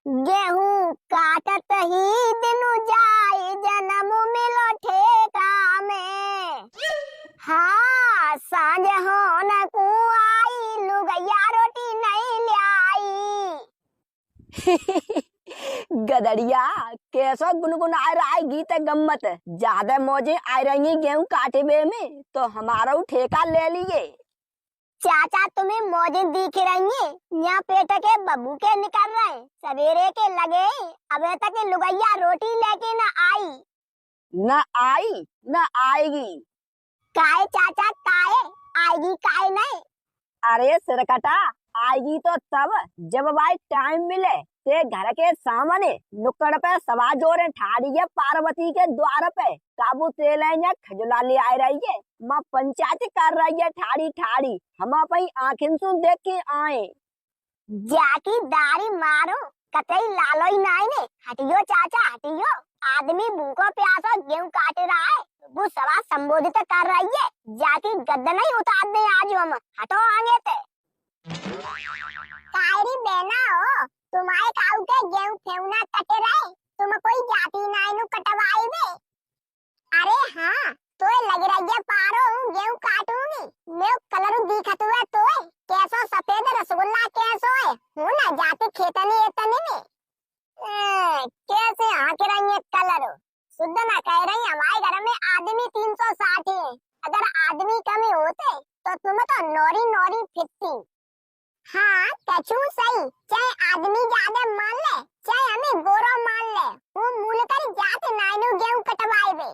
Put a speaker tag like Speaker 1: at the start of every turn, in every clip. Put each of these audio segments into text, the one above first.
Speaker 1: गेहूं काटत ही दिनु जाई जन्म मिलो ठेका में। हाँ सांझ हो न को आई लुगैया रोटी नहीं लाई।
Speaker 2: गदड़िया कैसा गुनगुना रहा है गीत गम्मत। ज्यादा मौजे आ रही गेहूं काटे में तो हमारा ठेका ले लिए।
Speaker 1: चाचा तुम्हें मौजे दिख रही है, यहाँ पेट के बब्बू के निकल रहे सवेरे के लगे अबे तक लुगैया रोटी लेके न आई।
Speaker 2: न आई न आएगी।
Speaker 1: काहे चाचा काहे आएगी काहे नहीं।
Speaker 2: अरे सिरकटा आएगी तो तब जब भाई टाइम मिले ते घर के सामने नुक्कड़ पे सवा जोरे ठाड़ी है पार्वती के द्वार पे काबू तेल है खजुला ले आ रही है। माँ पंचायत कर रही है ठाड़ी ठाड़ी हम अपनी आँखें सुन देख के आए।
Speaker 1: जाकी दारी मारो कतई लालोई नाई ने। हटियो चाचा हटियो, आदमी भूखो प्यासो गेहूं काट रहा है वो सवा संबोधित कर रही है। जाकी गद्दा नहीं उतार दे आज हम, हटो आगे ते। कायरी बेना हो तुम्हारे काऊ के गेहूं फेवना कटे रहे, तुम कोई जाति नाई नु कटवाई बे। अरे हाँ तो लग रही है पारो गेहूं काटूंगी मैं कलर दिखत हुआ तो कैसो सफेद रसगुल्ला कैसो है हूँ ना जाते खेतनी एतनी में। कैसे आँख रही है कलर शुद्ध ना कह रही हमारे घर में आदमी 360 है, अगर आदमी कमी होते तो तुम तो नौरी नौरी फिरती। हाँ कछू सही, चाहे आदमी ज्यादा मान ले चाहे हमें गोरो मान ले वो मूल कर जाते नाइनू गेहूं कटवाए बे।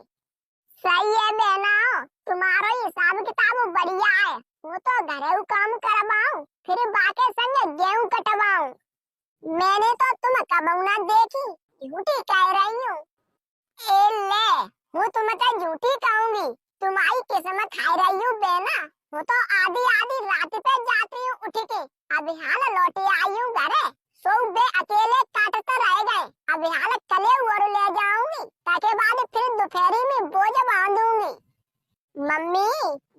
Speaker 1: सही है बहना तुम्हारा हिसाब किताब बढ़िया है, वो तो घरेलू काम करवाऊं फिर बाके संग गेहूं कटवाऊं। मैंने तो तुम कबऊ ना देखी झूठी कह रही हूँ। ए ले वो तुम तो झूठी कहूंगी, तुम्हारी किस्मत खा रही हूँ बहना। वो तो आधी आधी रात पे जाती हूँ उठ के, अभी हाल लौटे आई हूँ घरे सो बे अकेले काटते रह गए। अभी हाल कले और ले जाऊंगी ताकि बाद फिर दोपहरी में बोझ बांधूंगी। मम्मी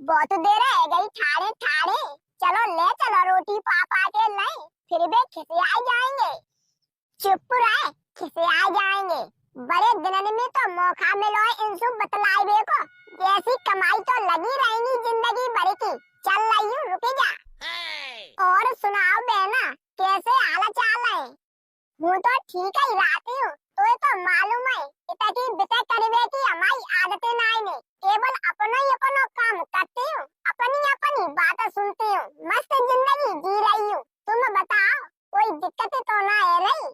Speaker 1: बहुत देर रह गई ठाड़े ठाड़े, चलो ले चलो रोटी पापा के नहीं फिर वे खिसिया जाएंगे। चुप रहे खिसिया जाएंगे, बड़े दिनन में तो मौका मिलो इनसु बतलाई बे को, जैसी कमाई तो लगी रहेगी जिंदगी भर की। चल रही हूँ रुक जा। और सुनाओ बहना कैसे हाल चाल है। हूँ तो ठीक ही रहती हूँ तो मालूम है इतनी बिते करवे की हमारी आदतें नहीं ने, केवल अपना ही अपना काम करती हूँ अपनी बात सुनती हूँ, मस्त जिंदगी जी रही हूँ। तुम बताओ कोई दिक्कत तो ना है रही।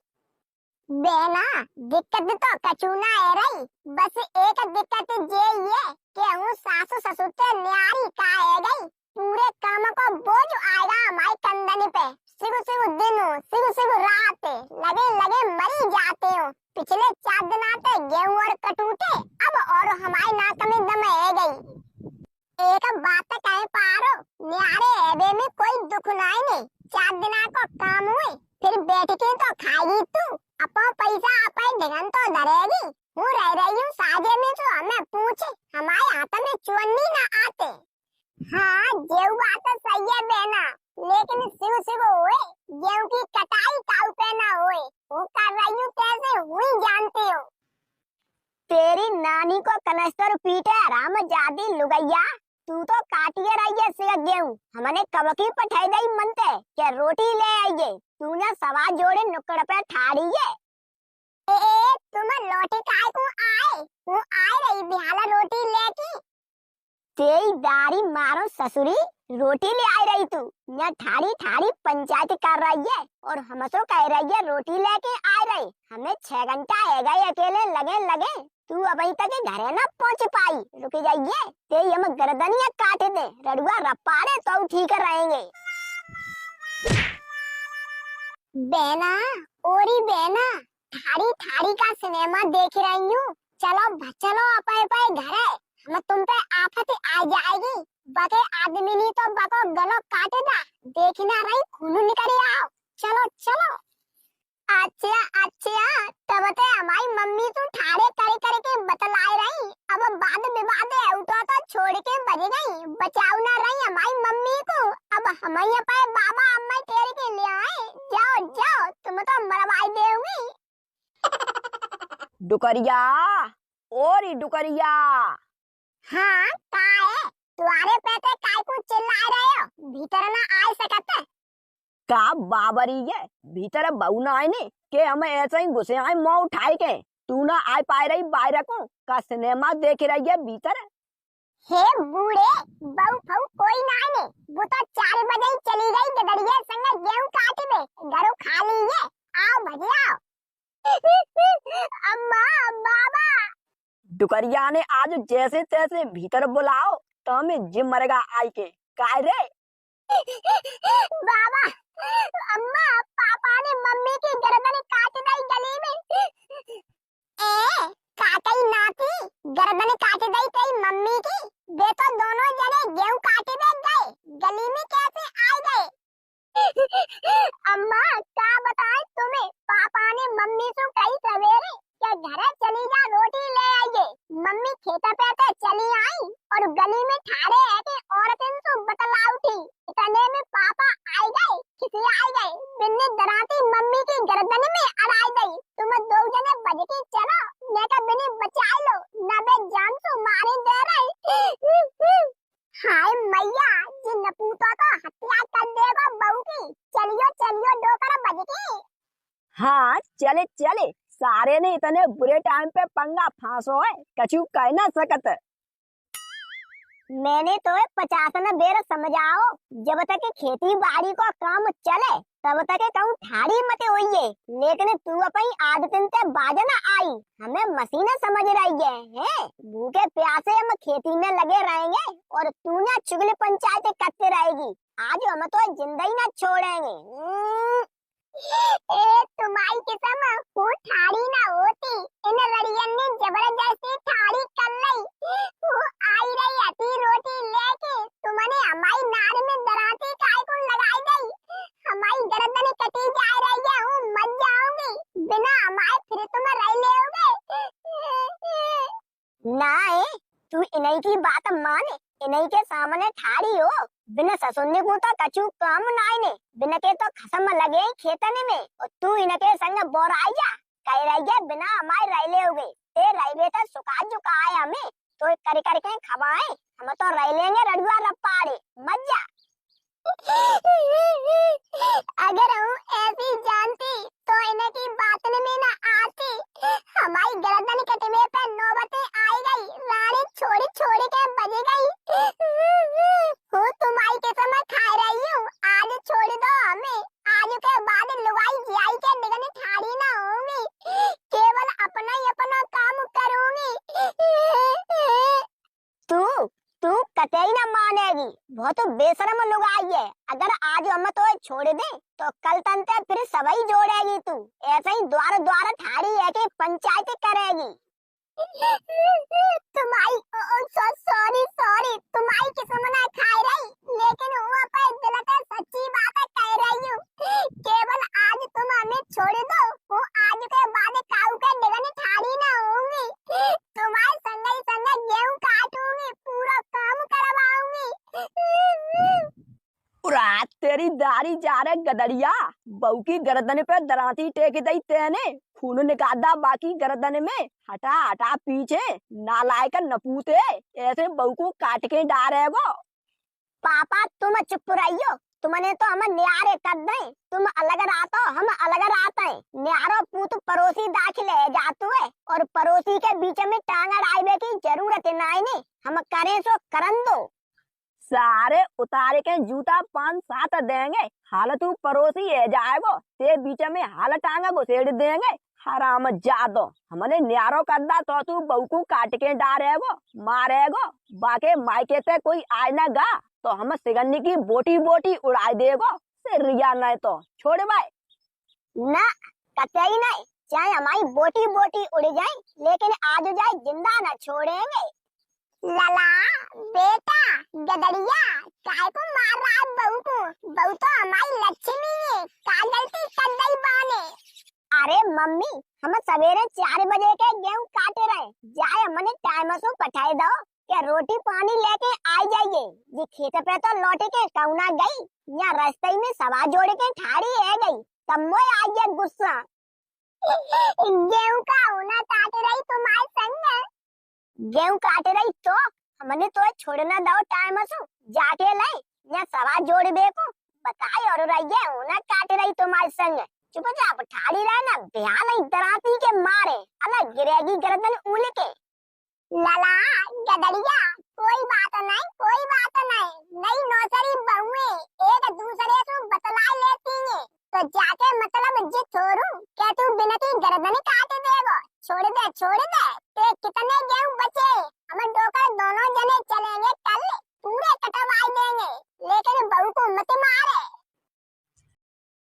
Speaker 1: बेना दिक्कत तो कछु ना है रही, बस एक दिक्कत ये कि हूँ सासु ससुर से न्यारी का है गई, पूरे काम को बोझ आएगा हमारे कंधे पे। सिगु सिगु दिन सिगु सिगु रात लगे लगे मरी जाते हो। पिछले 4 दिन आते गेहूं और कटूटे अब और हमारे नाक में दम है गई। एक बात कहे पारो न्यारे एबे में कोई दुख नहीं, 4 दिन को काम हुए फिर बैठ के तो खाएगी तू, अपो पैसा अपने ढंगन तो धरेगी। हूँ रह रही हूँ साजे में तो हमें पूछे हमारे हाथ में चुन्नी ना आते। हाँ गेहूं बात सही है बहना, लेकिन सिगु सिगु हुए गेहूं की कटाई काऊ पे ना हुए वो कर रही हूँ कैसे हुई जानती हो। तेरी नानी को कनस्तर पीटे राम जादी लुगैया, तू तो काटिए रही है सिगक गेहूं, हमने कब की पठाई दई मनते क्या रोटी ले आइए, तूने सवा जोड़े नुक्कड़ पे ठाड़ी है। ए तुम लौटे काय को आए, वो आए रही बिहाला रोटी लेके। तेरी दारी मारो ससुरी रोटी ले आई रही तू, यहाँ ठाड़ी ठाड़ी पंचायत कर रही है और हमसो कह रही है रोटी लेके आ रही। हमें 6 घंटा है गए अकेले लगे तू अभी तक घरे न पहुँच पाई, रुक जाइए तेरी हम गर्दनिया काट दे रड़ुआ रपाड़े तो ठीक रहेंगे। बेना ओरी बेना ठाड़ी ठाड़ी का सिनेमा देख रही हूँ, चलो अपने घरे हम तुम पे आफत आ जाएगी। बके आदमी नहीं तो बको गलो काटेगा, देखना रही खून निकल आओ। चलो अच्छा तब ते हमारी मम्मी तू ठाड़े करे बतलाए रही, अब बाद विवाद उठो तो छोड़ के बज गई, बचाऊ ना रही हमारी मम्मी को। अब हम पे बाबा अम्मा तेरे के लिए आए, जाओ तुम तो मरवाई दे जाऊंगी।
Speaker 2: डुकरिया, और ही डुकरिया।
Speaker 1: हाँ का है, तुम्हारे पेटे काय को चिल्ला रहे हो, भीतर ना आ सकते।
Speaker 2: का बाबरी है, भीतर बहू ना आए ने के हम ऐसे ही घुसे आए मुंह उठाए के। तू ना आ पाए रही बाहर को का सिनेमा देख रही है भीतर।
Speaker 1: हे बूढ़े, बहू फऊ कोई ना आने, वो तो 4 बजे ही चली गई गदड़िया संग गेहूं काटे में, घरों खाली है, आओ भजिया। अम्मा, बाबा।
Speaker 2: डुकरिया ने आज जैसे तैसे भीतर बुलाओ तो हमें जिम मरेगा आई के काय रे।
Speaker 1: बाबा, अम्मा, पापा ने मम्मी की गर्दन काट दी गली में। ए, काटी ना थी, गर्दन काट दी तेरी मम्मी की। वे तो दोनों जने गेहूं काटे में गए, गली में कैसे आ गए? अम्मा, क्या बताएं तुम्हें, पापा ने मम्मी से कही सवेरे कि घर चली जा रोटी ले आइए। मम्मी खेता पे तो चली आई और गली में ठाड़े है कि औरतन से बतला उठी। इतने में पापा आ गए, किसी आ गए, बिन्नी डराती मम्मी की गर्दन में अड़ाई गई। तुम दो जने बज के चलो, मैं का बिन्नी बचा लो, ना बे जान से मारे दे रहे। हाय मैया, जी नपूता तो हत्या कर देगा बहू की। चलियो चलियो डोकर बज के।
Speaker 2: हाँ चले चले, सारे ने इतने बुरे टाइम पे पंगा फांसो है कछु कह ना सकत।
Speaker 1: मैंने तो 50 न बेर समझाओ, जब तक खेती बाड़ी का काम चले तब तक कहूँ ठाड़ी मत होइए, लेकिन तू अपनी आदतन से बाज न आई, हमें मशीन समझ रही है। भूखे प्यासे हम खेती में लगे रहेंगे और तू ना चुगली पंचायत करते रहेगी। आज हम तो जिंदगी न छोड़ेंगे। ए तुम्हारी किस्म वो ठाड़ी ना होती, इन लड़ियन ने जबरदस्ती ठाड़ी कर ली। वो आई रही हती रोटी लेके, तुमने हमारी नार में दराती काय को लगाई गई। हमारी गर्दन कटी जा रही है, हूँ मर जाऊंगी, बिना हमारे फिर तुम रह लेओगे। ना तू इन्हीं की बात मान, इन्हीं के सामने ठाड़ी हो, बिना ससुरने को तो कछु काम नाई ने, बिना के तो खसम लगे खेतने में, और तू इनके संग बोराई जा, कह रही है बिना हमारे रह लेओगे। ते रह तो सुखा जुकाए हमें, तो कर करके खवाए, हम तो रह लेंगे रड़ुआ रप्पाड़े, मत जा। अगर हूँ ऐसी जानती तो इन्हें की बात में ना आती। हमारी गर्दन कटवे पे नौबतें आई गई, रानी छोड़ी छोड़ी के बज गई। हूँ तुम्हारी कसम खा रही हूँ, आज छोड़ दो हमें, आज के बाद लुगाई जियाई के निगन ठाड़ी ना होंगी, केवल अपना ही अपना काम करूंगी। तू तू कतई न मानेगी, बहुत बेशरम लुगाई है। अगर आज हम तो छोड़ दे तो कल तंते फिर सवई जोड़ेगी तू, ऐसे ही द्वार द्वार ठाड़ी है कि पंचायत करेगी। तुम्हारी सॉरी सॉरी, तुम्हारी किस्म ना खाई रही, लेकिन हुआ पर दिल से सच्ची बात कह रही हूँ। केवल आज तुम हमें छोड़ दो, वो आज के बाद काऊ के निगन ठाड़ी ना होंगी, तुम्हारे संग गेहूं काटूंगी, पूरा काम करवाऊंगी।
Speaker 2: रात तेरी दारी जा रहे गदड़िया, बहू की गर्दन पे दराती टेक दई तेने, खून निकादा बाकी गर्दन में, हटा हटा पीछे, नालायक नपूते, ऐसे बहू को काट के डारेगो।
Speaker 1: पापा तुम चुप रहियो, तुमने तो हम न्यारे कर दे, तुम अलग रातो हम अलग रात है। न्यारो पूत पड़ोसी दाखिले जातु है, और पड़ोसी के बीच में टांग अड़ाइबे की जरूरत नहीं ने, हम करें सो करन दो।
Speaker 2: सारे उतारे के जूता 5-7 देंगे, हाल तू पड़ोसी है जाएगो, ते बीच में हाल टांगा घुसेड़ देंगे, हराम जादो। हमने न्यारो करदा तो तू बहू को काट के डारेगो, मारेगो, बाके मायके ते कोई आए ना गा तो हम सिगन्नी की बोटी बोटी उड़ाई देगो, सिरिया नहीं तो छोड़ भाई।
Speaker 1: ना कतई नहीं, चाहे हमारी बोटी बोटी उड़ जाए, लेकिन आज जाए जिंदा न छोड़ेंगे। लला बेटा गदड़िया, काय को मार रहा है बहू को? बहू तो हमारी लक्ष्मी है, का गलती कर गई बाने। अरे मम्मी, हम सवेरे 4 बजे के गेहूं काटे रहे, जाए हमने टाइम से पठाए दो, क्या रोटी पानी लेके आ जाइए। ये खेत पे तो लौटे के कौना गई, या रास्ते में सवा जोड़ के ठाड़ी है गई, तब मोय आ गया गुस्सा। गेहूं का होना काट रही तुम्हारे संग। गेहूं काट रही तो हमने तो छोड़ना दो टाइम सु जाके ले या सवा जोड़ बेको बताए और रही होना काट रही तुम्हारे संग। चुपचाप ठाड़ी रहना बिहान नहीं डराती के मारे अलग गिरेगी गर्दन उल के। लला गदड़िया कोई बात नहीं नई नौसरी बहुए एक दूसरे से बतला लेती है तो जाके मतलब जे छोड़ू क्या तू बिना की गर्दन काट देगो। छोड़ दे ते कितने गेहूं